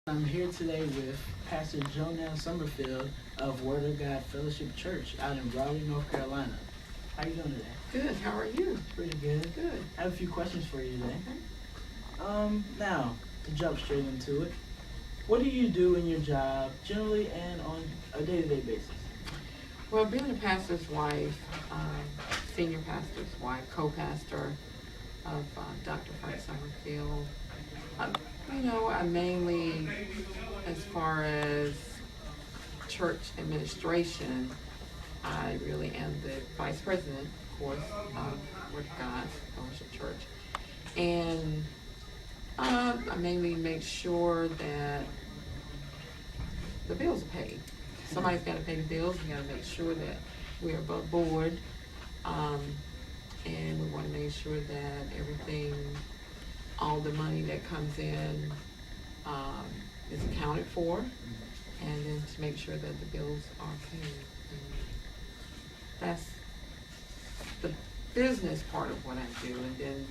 I'm here today with Pastor Jonelle Summerfield of Word of God Fellowship Church out in Raleigh, North Carolina. How you doing today? Good. How are you? Pretty good. Good. I have a few questions for you today. Okay. Now, to jump straight into it, what do you do in your job generally and on a day-to-day basis? Well, being a pastor's wife, senior pastor's wife, co-pastor of Dr. Frank Summerfield, I mainly, as far as church administration, I really am the vice president, of course, of Word of God Fellowship Church. And I mainly make sure that the bills are paid. Somebody's got to pay the bills. We got to make sure that we're above board. And we want to make sure that everything, all the money that comes in is accounted for, and then to make sure that the bills are paid. And that's the business part of what I do. And then,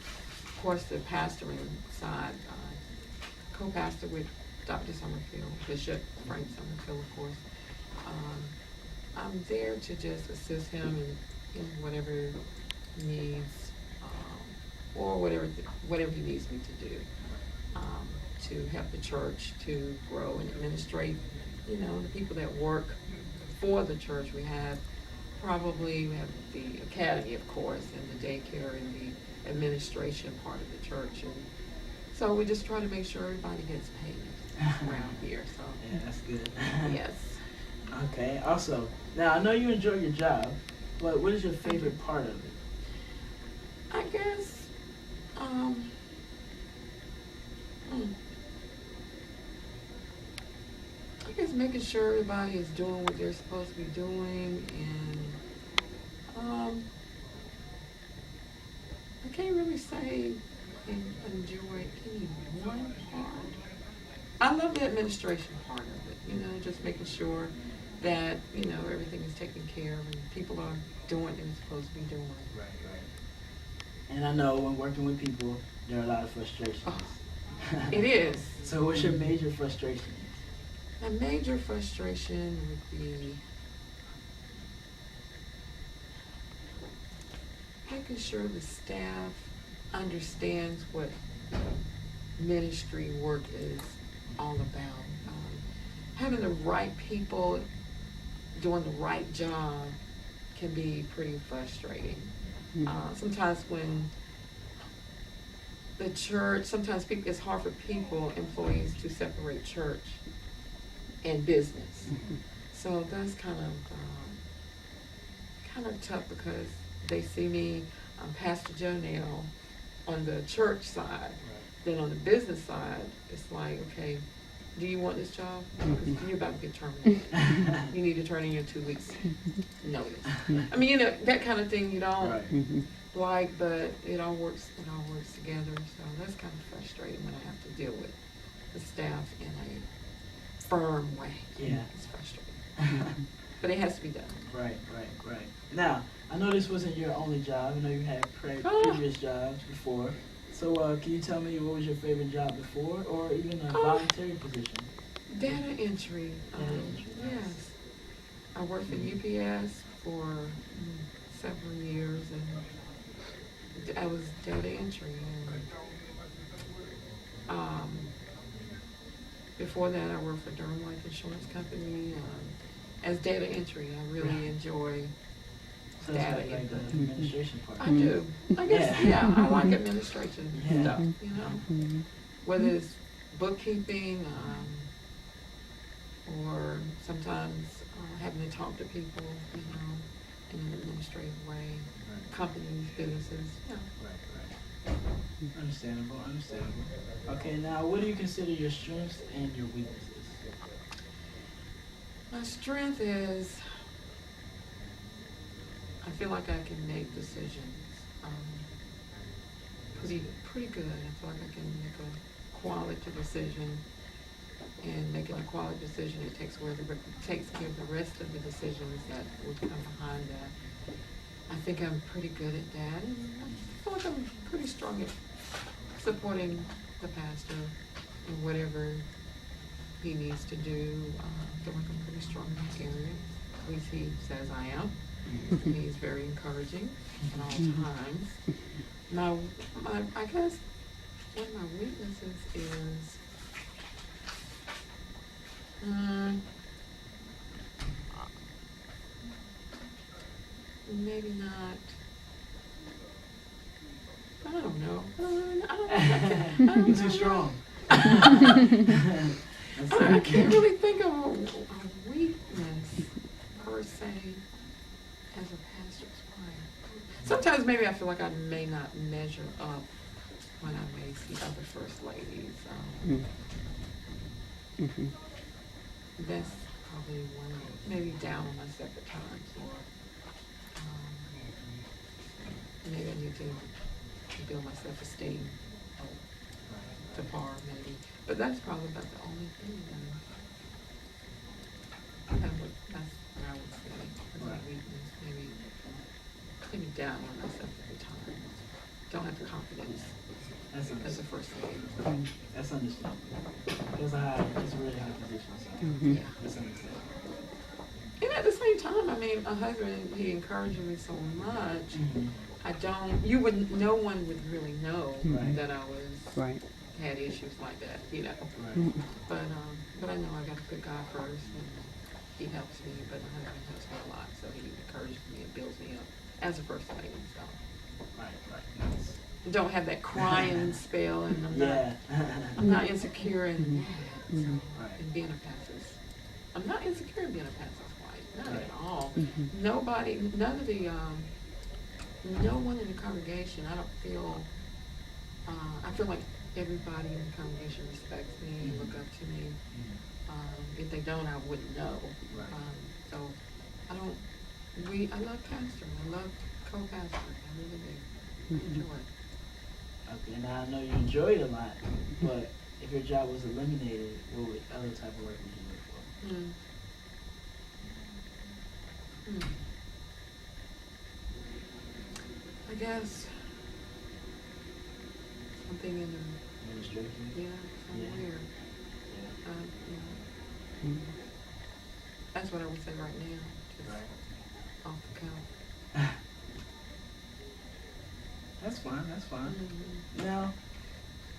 of course, the pastoring side, co-pastor with Dr. Summerfield, Bishop Frank Summerfield, of course. I'm there to just assist him in whatever he needs, or whatever he needs me to do, to help the church to grow and administrate. The people that work for the church. We have the academy, of course, and the daycare and the administration part of the church, and so we just try to make sure everybody gets paid around here. So Yeah, that's good. yes. Okay. Also, now I know you enjoy your job, but what is your favorite part of it? I guess, making sure everybody is doing what they're supposed to be doing, and I can't really say enjoy any one part. I love the administration part of it, just making sure that, everything is taken care of and people are doing what they're supposed to be doing. Right. And I know when working with people, there are a lot of frustrations. Oh, it is. So what's your major frustration? My major frustration would be making sure the staff understands what ministry work is all about. Having the right people doing the right job can be pretty frustrating. Sometimes when the church, it's hard for employees to separate church and business. So that's kind of tough, because they see me, Pastor Jonelle, on the church side. Then on the business side, it's like, okay, do you want this job? Because you're about to get terminated. You need to turn in your 2 weeks notice. I mean, that kind of thing you don't like, but it all works together. So that's kind of frustrating when I have to deal with the staff in a firm way. Yeah. It's frustrating. But it has to be done. Right. Now, I know this wasn't your only job. I know you had previous jobs before. So can you tell me what was your favorite job before, or even a voluntary position? Data entry. Yes. I worked for UPS for several years, and I was data entry. And before that, I worked for Durham Life Insurance Company as data entry. I really enjoy So that's like the administration part. I do. I guess, I like administration stuff, whether it's bookkeeping, or sometimes having to talk to people, in an administrative way, companies, businesses, Right. Understandable. Okay, now what do you consider your strengths and your weaknesses? My strength is, I feel like I can make decisions pretty good. I feel like I can make a quality decision, and making a quality decision, it takes care of the rest of the decisions that would come behind that. I think I'm pretty good at that, and I feel like I'm pretty strong at supporting the pastor in whatever he needs to do. I feel like I'm pretty strong in this area. At least he says I am. And he's very encouraging at all times. I guess one of my weaknesses is maybe not. I don't know. I don't You're know. too strong. I can't really think of a weakness per se as a pastor's wife. Sometimes maybe I feel like I may not measure up when I may see other first ladies. That's probably one, maybe down on myself at times, or maybe I need to build my self-esteem to par, maybe. But that's probably about the only thing that's what I would say as a weakness. Maybe down on myself at the time. Don't have the confidence as a first lady. That's understandable. It's a really high position. So Yeah. that's understandable. And at the same time, I mean, my husband, he encouraged me so much. No one would really know that I was had issues like that, you know. Right. But I know I got to put God first, and he helps me. But my husband helps me a lot, so he encourages me and builds me up as a first lady. So Right. Nice. don't have that crying spell, and I'm not insecure in that. In being a pastor's, I'm not insecure in being a pastor's wife, not at all. Nobody, none of the, no one in the congregation. I don't feel. I feel like everybody in the congregation respects me and look up to me. If they don't, I wouldn't know. So I don't. I love pastoring. I love co-pastoring. I really do. I enjoy it. Okay, now I know you enjoy it a lot, but if your job was eliminated, what other type of work would you look for? I guess something in the Administration? somewhere. That's what I would say right now. Just off the cuff. That's fine. Now,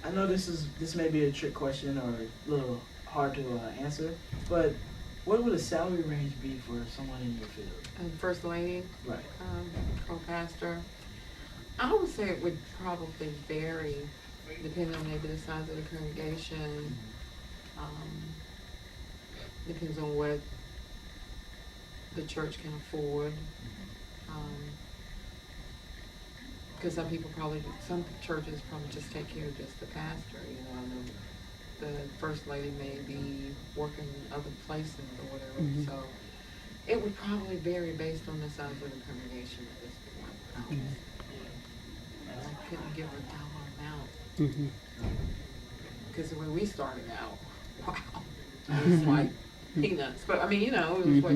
I know this may be a trick question or a little hard to answer, but what would a salary range be for someone in your field? First lady, Right. Co-pastor. I would say it would probably vary depending on maybe the size of the congregation. Depends on what the church can afford. Because some churches probably just take care of just the pastor. You know, I know the first lady may be working other places or whatever. So it would probably vary based on the size of the congregation at this point. I couldn't give a dollar amount. Because when we started out, wow, it was like peanuts. But I mean, you know, it was what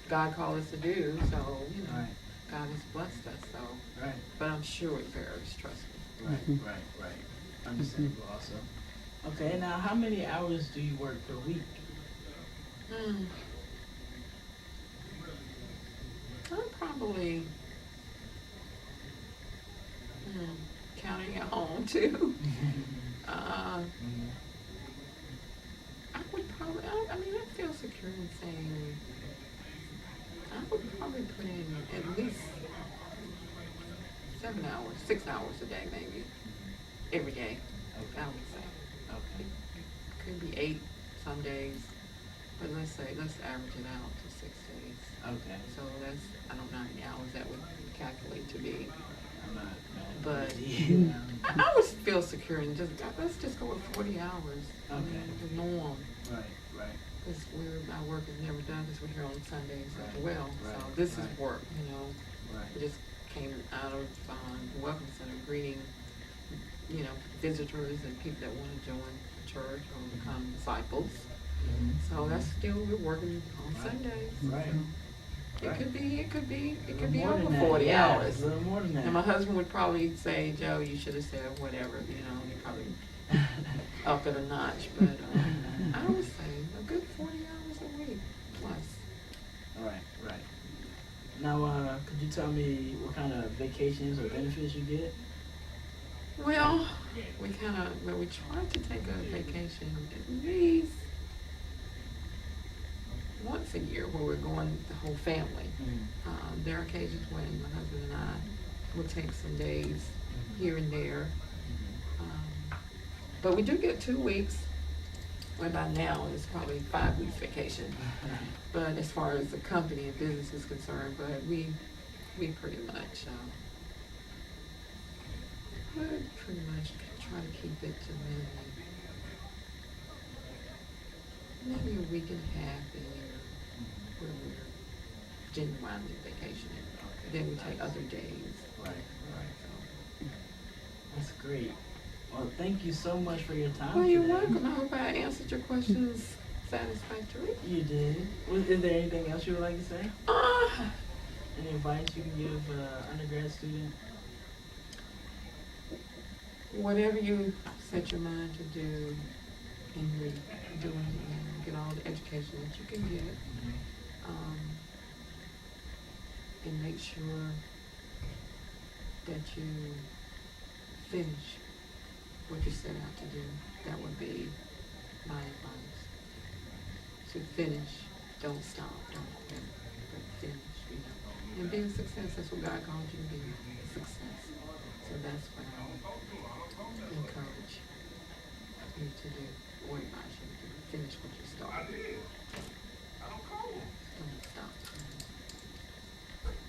God called us to do. So, you know, God has blessed us. So, but I'm sure it varies, trust me. Right. Understandable also. Okay, now how many hours do you work per week? I'm probably counting at home too. I would probably, I mean, I feel secure in saying I would probably put in at least 7 hours, 6 hours a day maybe, every day, I would say. Could be 8 some days, but let's average it out to 6 days. Okay. So that's, I don't know how many hours that would calculate to be. I'm not But I would feel secure in let's just go with 40 hours. I mean, the norm. Right. Because our work is never done because we're here on Sundays as well. So this is work, you know. We just came out of the Welcome Center greeting, you know, visitors and people that want to join the church or become disciples. So that's still, we're working on Sundays. Right. It could be more over than that. 40 hours. A little more than that. And my husband would probably say, Joe, you should have said whatever, you know, you probably up it a notch. But I would say tell me what kind of vacations or benefits you get? Well, we try to take a vacation at least once a year where we're going the whole family. There are occasions when my husband and I will take some days here and there. But we do get 2 weeks. Well, by now it's probably 5 weeks vacation. But as far as the company and business is concerned, but we pretty much try to keep it to maybe a week and a half a year where we're genuinely vacationing. Then we take other days. Right. That's great. Well, thank you so much for your time. Well, you're today. welcome. I hope I answered your questions satisfactorily. You did. Is there anything else you would like to say? Any advice you can give an undergrad student? Whatever you set your mind to do, and you're doing it now, get all the education that you can get, and make sure that you finish what you set out to do. That would be my advice. To finish, don't stop, don't quit, but finish, And be a success, that's what God called you to be, success. So that's what I encourage you to do, or advise you to do. Finish what you started. Don't stop.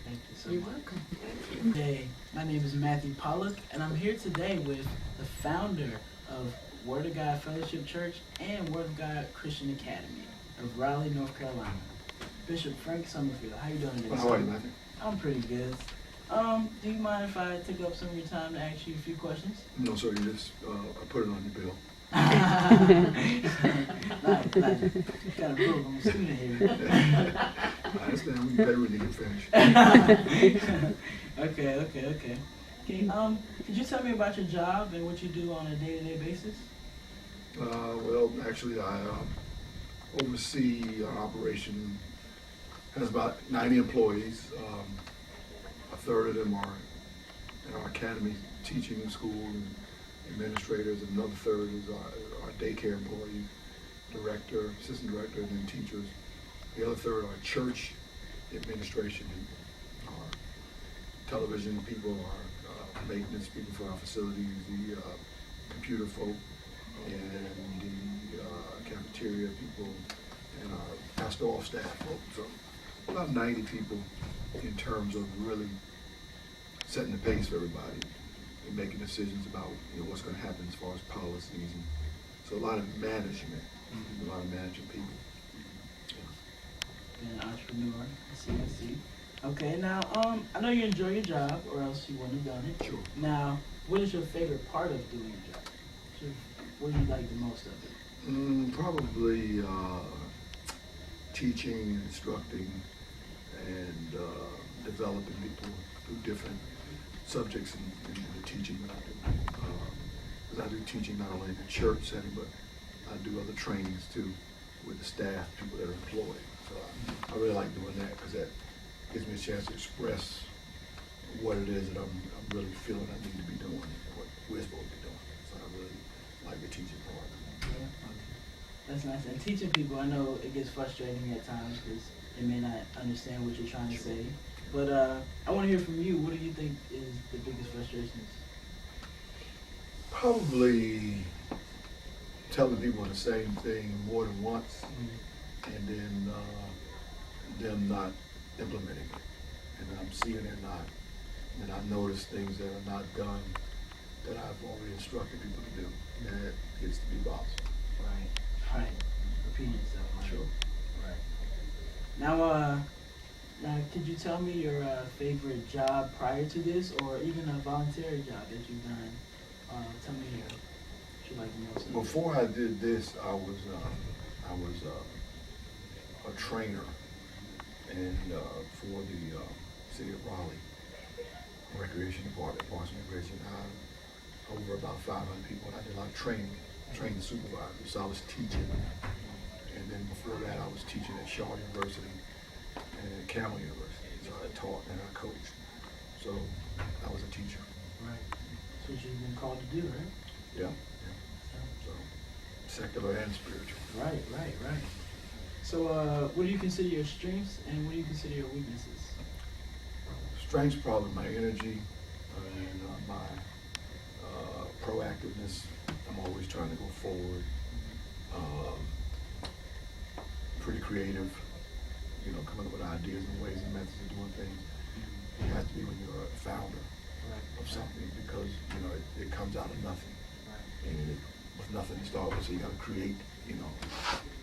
Thank you so You're much. welcome. Thank you. Hey, my name is Matthew Pollock, and I'm here today with the founder of Word of God Fellowship Church and Word of God Christian Academy of Raleigh, North Carolina. Bishop Frank Summerfield. How you doing today? How are you, Matthew? I'm pretty good. Do you mind if I take up some of your time to ask you a few questions? No, sir. You just I put it on your bill. Nice. Got a book. I'm a student here. I understand. We better when you get finished. Okay. Could you tell me about your job and what you do on a day-to-day basis? Well, actually, I oversee our operation. Has about 90 employees. A third of them are in our academy teaching school and administrators, and another third is our daycare employee, director, assistant director, and then teachers. The other third are church administration people, our television people, our maintenance people for our facilities, the computer folk, and the cafeteria people, and our pastoral staff folk. So about 90 people in terms of really setting the pace for everybody and making decisions about what's going to happen as far as policies, and so a lot of management, a lot of managing people. Being an entrepreneur. I see. Okay, now I know you enjoy your job, or else you wouldn't have done it. Sure. Now, what is your favorite part of doing your job? What do you like the most of it? Probably teaching, instructing, and developing people through different subjects in the teaching that I do. Because I do teaching not only in the church setting, but I do other trainings too with the staff, people that are employed. So I really like doing that because that gives me a chance to express what it is that I'm really feeling I need to be doing and what we're supposed to be doing. So I really like the teaching part. Yeah, that's nice. And teaching people, I know it gets frustrating at times because they may not understand what you're trying to say. But I want to hear from you. What do you think is the biggest frustrations? Probably telling people the same thing more than once, and then them not implementing it. And I'm seeing it not. And I notice things that are not done that I've already instructed people to do. And it gets to be bothersome. Right. Repeat yourself. Right? Sure. Right. Now, could you tell me your favorite job prior to this, or even a voluntary job that you've done? Tell me what you like the most. Before I did this, I was a trainer, and for the city of Raleigh Recreation Department, Parks and Recreation. Over about 500 people, and I did a lot of training supervisors. So I was teaching, and then before that, I was teaching at Shaw University and at Campbell University. So I taught and I coached. So I was a teacher. Right. That's what you've been called to do, right? Yeah. So secular and spiritual. Right. So, what do you consider your strengths and what do you consider your weaknesses? Strengths probably my energy and my proactiveness. I'm always trying to go forward. Pretty creative, coming up with ideas and ways and methods of doing things. It has to be when you're a founder of something because, it comes out of nothing. And with nothing to start with, so you got to create,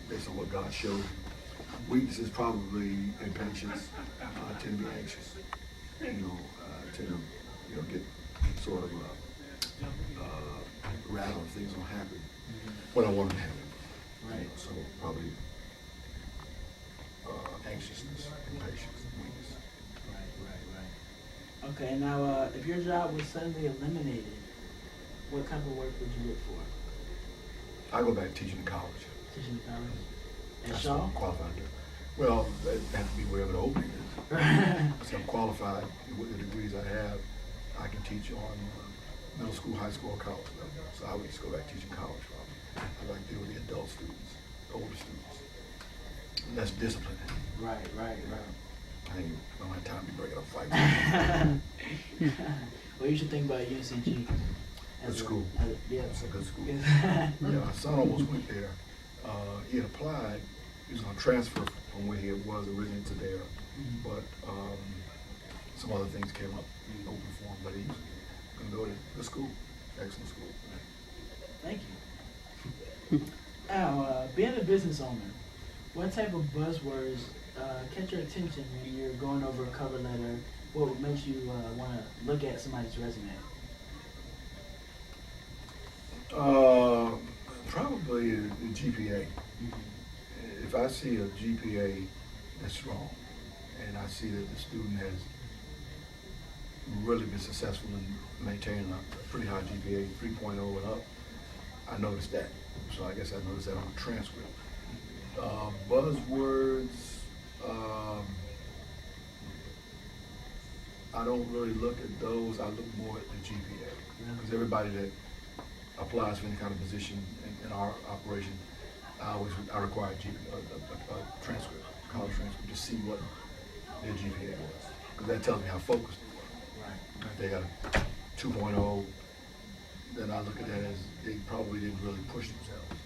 based on what God showed you. Weakness is probably impatience. I tend to be anxious. I tend to, get sort of rattled if things don't happen when I want them to happen. Right. So probably anxiousness, impatience, weakness. Right. Okay, now if your job was suddenly eliminated, what type of work would you look for? I go back teaching in college. Teaching in college? At That's Shaw? what I'm qualified to do. Well, that has to be wherever the opening is. So I'm qualified with the degrees I have. I can teach on middle school, high school, or college level. So I would just go back teaching college probably. I like to deal with the adult students, older students. And that's discipline. Right. I don't have time to be breaking up fights. Well, you should think about UCG. Good school. Yeah. It's a good school. Yeah, my son almost went there. He had applied. He was going to transfer from where he was originally to there, but some other things came up open for him. But he's going to go to the school, excellent school. Thank you. Now, being a business owner, what type of buzzwords catch your attention when you're going over a cover letter? What makes you want to look at somebody's resume? Probably the GPA. If I see a GPA that's strong, and I see that the student has really been successful in maintaining a pretty high GPA, 3.0 and up, I noticed that. So I guess I noticed that on the transcript. Buzzwords, I don't really look at those. I look more at the GPA because everybody that applies for any kind of position in our operation, I require a transcript, college transcript, to see what their GPA was, because that tells me how focused they were. Right. If they got a 2.0, then I look at that as they probably didn't really push themselves.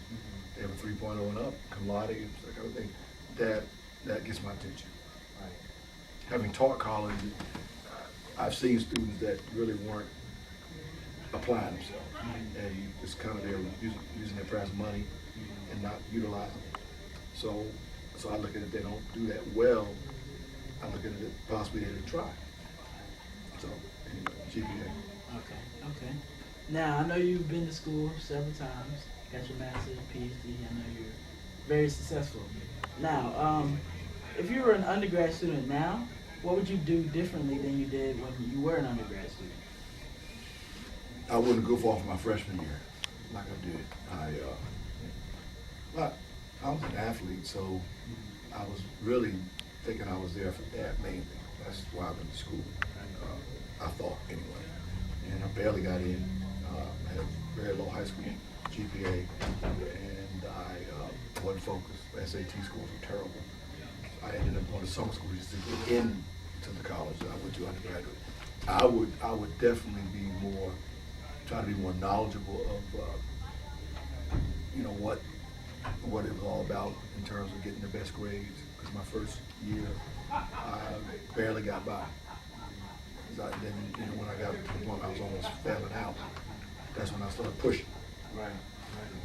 They have a 3.0 and up, cum laude, that kind of thing. That gets my attention. Right. Having taught college, I've seen students that really weren't applying themselves, and just kind of they're using their parents' money and not utilizing it. So I look at it, if they don't do that well, I look at it possibly they didn't try. So anyway, GPA. Okay. Now, I know you've been to school several times, got your master's, PhD, I know you're very successful. Now, if you were an undergrad student now, what would you do differently than you did when you were an undergrad student? I wouldn't goof off my freshman year like I did. I was an athlete, so I was really thinking I was there for that main thing. That's why I went to school. I thought anyway. And I barely got in. I had a very low high school GPA, and I wasn't focused. SAT scores were terrible. I ended up going to summer school just to get into the college that I went to undergraduate. I would definitely try to be more knowledgeable of what it was all about in terms of getting the best grades. Because my first year, I barely got by. Then when I got to the point I was almost failing out, that's when I started pushing. Right.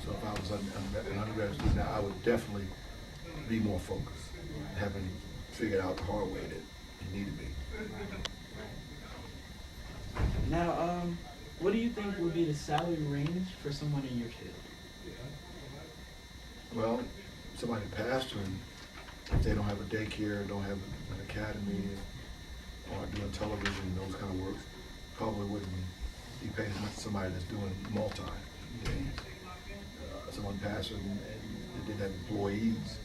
So if I was an undergraduate student now, I would definitely be more focused, having figured out the hard way that it needed to be. Now, what do you think would be the salary range for someone in your field? Well, somebody pastoring, if they don't have a daycare, don't have an academy, or doing television, those kind of works, probably wouldn't be paid as much as somebody that's doing multi-things. Someone pastoring and they didn't have employees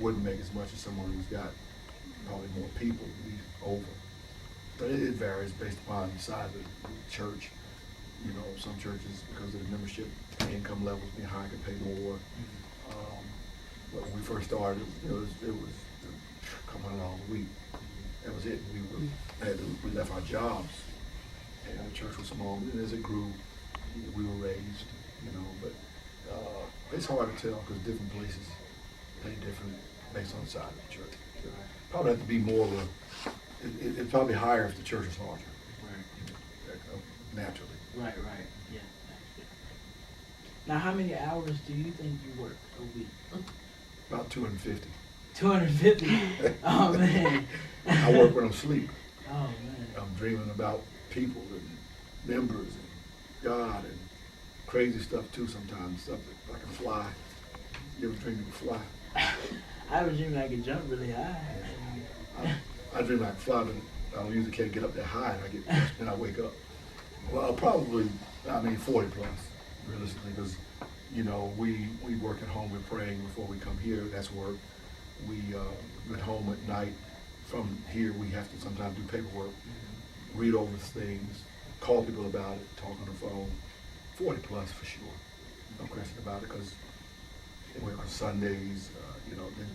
wouldn't make as much as someone who's got probably more people, he's over. But it varies based upon the size of the church. You know, some churches, because of the membership income levels being high, can pay more. But when we first started, it was a couple $100 a week. That was it. We left our jobs, and the church was small. And as it grew, we were raised. You know, but it's hard to tell because different places pay different based on the size of the church. Probably have to be more of a. It's probably higher if the church is larger. Right. Naturally. Right. Yeah. Now, how many hours do you think you work a week? About 250. 250. Oh man. I work when I'm asleep. Oh man. I'm dreaming about people and members and God and crazy stuff too sometimes. Stuff that I can fly. You ever dream you can fly? I was dreaming I could jump really high. I dream I can fly, but I don't usually can't get up that high, and I wake up. Well, probably, 40 plus, realistically, because, you know, we work at home, we're praying before we come here, that's work. We at home at night, from here, we have to sometimes do paperwork, read over things, call people about it, talk on the phone. 40 plus for sure, no question about it, because we work on Sundays, then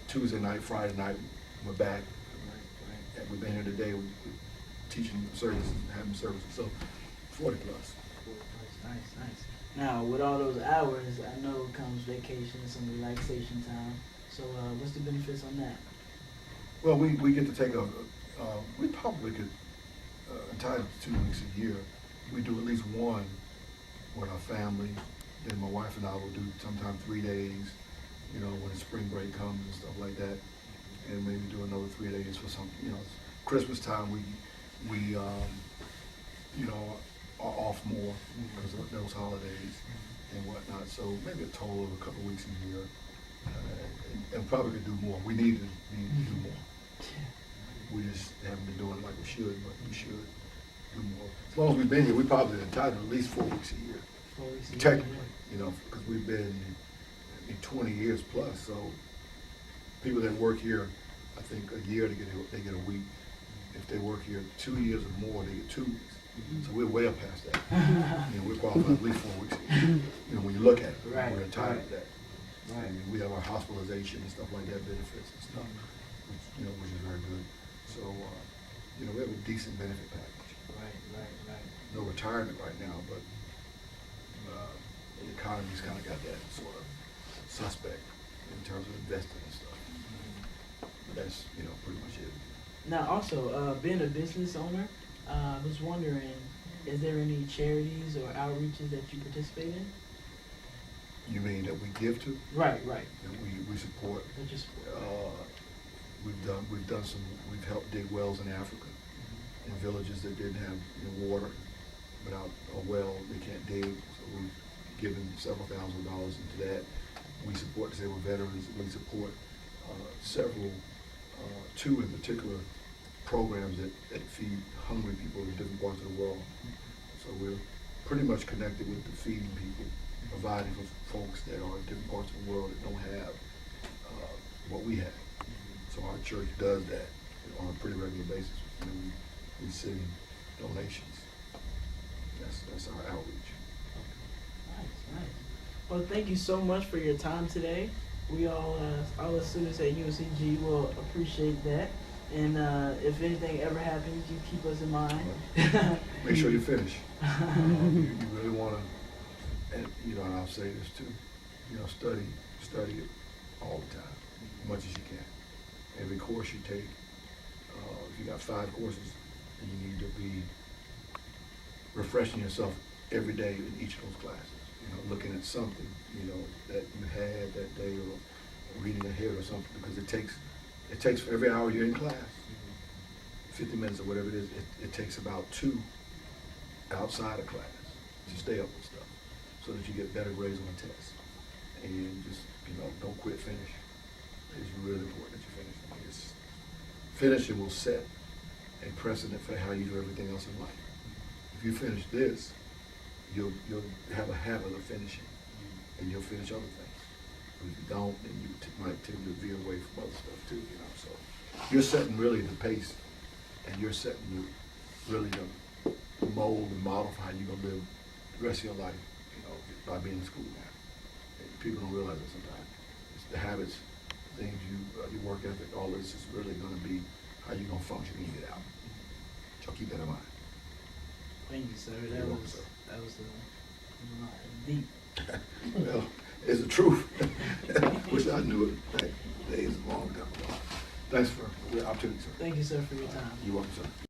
Tuesday night, Friday night, we're back. And we've been here today, we're teaching services, having services, so 40 plus. Nice. Now, with all those hours, I know comes vacation, some relaxation time. So, what's the benefits on that? Well, we get to take we probably could, entitled to 2 weeks a year. We do at least one with our family. Then my wife and I will do sometimes 3 days, when the spring break comes and stuff like that. And maybe do another 3 days for some, Christmas time we are off more because of those holidays and whatnot. So maybe a total of a couple of weeks a year, and probably could do more. We need to do more. We just haven't been doing it like we should, but we should do more. As long as we've been here, we probably entitled at least 4 weeks a year. 4 weeks a year. Technically, because we've been in 20 years plus. So people that work here, I think a year they get a week. If they work here 2 years or more, they get 2 weeks. So we're way up past that. We're qualified at least 4 weeks a year. When you look at it, we're entitled to that. Right. We have our hospitalization and stuff like that, benefits and stuff, which is very good. So, we have a decent benefit package. Right. No retirement right now, but the economy's kind of got that sort of suspect in terms of investing and stuff. But that's, pretty much it. Now, also, being a business owner, I was wondering, is there any charities or outreaches that you participate in? You mean that we give to? Right. That we support. That you support. We've helped dig wells in Africa, in villages that didn't have water. Without a well, they can't dig. So we've given several $1,000s into that. We support disabled veterans. We support several, 2 in particular, programs that feed hungry people in different parts of the world. So we're pretty much connected with the feeding people, providing for folks that are in different parts of the world that don't have what we have. So our church does that on a pretty regular basis. We send donations. That's our outreach. Nice. Well, thank you so much for your time today. We all the students at UNCG will appreciate that. And if anything ever happens, you keep us in mind. Make sure you finish. You really want to, and I'll say this too, study it all the time, as much as you can. Every course you take, if you got 5 courses, then you need to be refreshing yourself every day in each of those classes. Looking at something, that you had that day, or reading ahead or something, because it takes for every hour you're in class, 50 minutes or whatever it is, it takes about 2 outside of class to stay up with stuff, so that you get better grades on the test. And just, don't quit, finish. It's really important that you finish. Finishing will set a precedent for how you do everything else in life. If you finish this, you'll have a habit of finishing, and you'll finish other things. If you don't, then you might tend to veer away from other stuff too, you know, so. You're setting really the pace, and you're setting really the mold and model for how you're gonna live the rest of your life, you know, by being in school now. And people don't realize it sometimes. It's the habits, things your work ethic, all this is really gonna be how you're gonna function and get out. So keep that in mind. Thank you, sir. You're That welcome, was sir. deep. Well, it's the truth. Wish I knew it back days a long time ago. Thanks for the opportunity, sir. Thank you, sir, for your time. You're welcome, sir.